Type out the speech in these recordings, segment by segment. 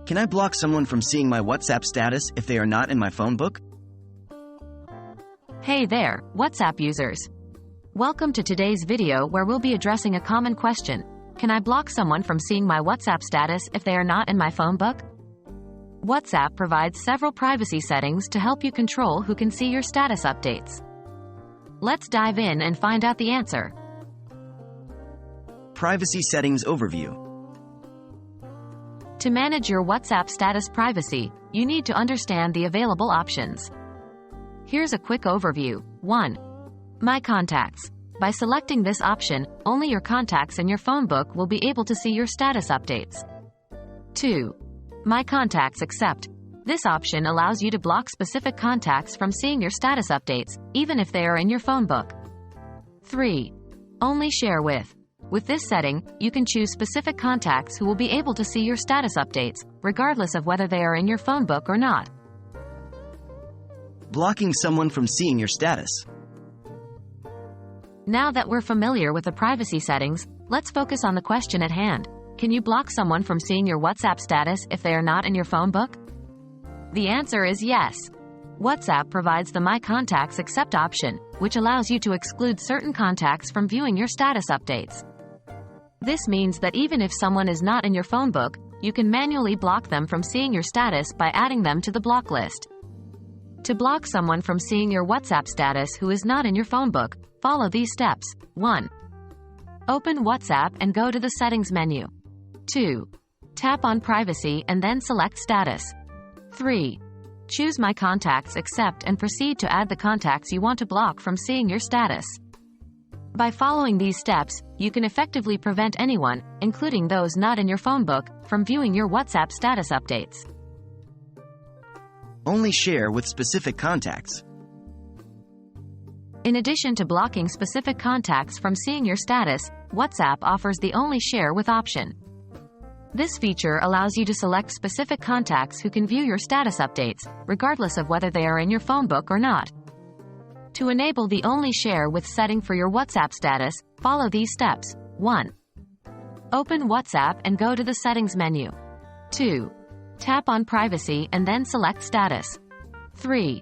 Can I block someone from seeing my WhatsApp status if they are not in my phone book? Hey there, WhatsApp users. Welcome to today's video where we'll be addressing a common question. Can I block someone from seeing my WhatsApp status if they are not in my phone book? WhatsApp provides several privacy settings to help you control who can see your status updates. Let's dive in and find out the answer. Privacy Settings Overview. To manage your WhatsApp status privacy, you need to understand the available options. Here's a quick overview. 1. My Contacts. By selecting this option, only your contacts in your phone book will be able to see your status updates. 2. My Contacts Except. This option allows you to block specific contacts from seeing your status updates, even if they are in your phone book. 3. Only Share With. With this setting, you can choose specific contacts who will be able to see your status updates, regardless of whether they are in your phone book or not. Blocking someone from seeing your status. Now that we're familiar with the privacy settings, let's focus on the question at hand. Can you block someone from seeing your WhatsApp status if they are not in your phone book? The answer is yes. WhatsApp provides the My Contacts Except option, which allows you to exclude certain contacts from viewing your status updates. This means that even if someone is not in your phone book, you can manually block them from seeing your status by adding them to the block list. To block someone from seeing your WhatsApp status who is not in your phone book, follow these steps. 1. Open WhatsApp and go to the Settings menu. 2. Tap on Privacy and then select Status. 3. Choose My Contacts Except and proceed to add the contacts you want to block from seeing your status. By following these steps, you can effectively prevent anyone, including those not in your phone book, from viewing your WhatsApp status updates. Only share with specific contacts. In addition to blocking specific contacts from seeing your status, WhatsApp offers the Only Share With option. This feature allows you to select specific contacts who can view your status updates, regardless of whether they are in your phone book or not. To enable the Only Share With setting for your WhatsApp status, follow these steps. 1. Open WhatsApp and go to the Settings menu. 2. Tap on Privacy and then select Status. 3.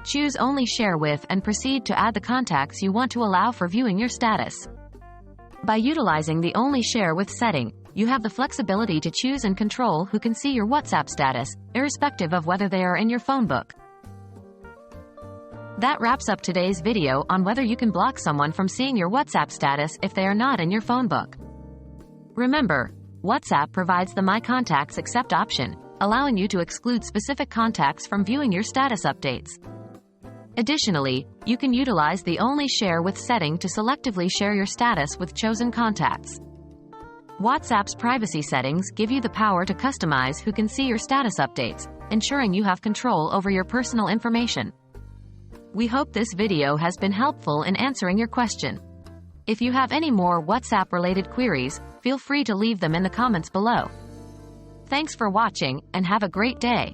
Choose Only Share With and proceed to add the contacts you want to allow for viewing your status. By utilizing the Only Share With setting, you have the flexibility to choose and control who can see your WhatsApp status, irrespective of whether they are in your phone book. That wraps up today's video on whether you can block someone from seeing your WhatsApp status if they are not in your phone book. Remember, WhatsApp provides the My Contacts Except option, allowing you to exclude specific contacts from viewing your status updates. Additionally, you can utilize the Only Share With setting to selectively share your status with chosen contacts. WhatsApp's privacy settings give you the power to customize who can see your status updates, ensuring you have control over your personal information. We hope this video has been helpful in answering your question. If you have any more WhatsApp-related queries, feel free to leave them in the comments below. Thanks for watching, and have a great day.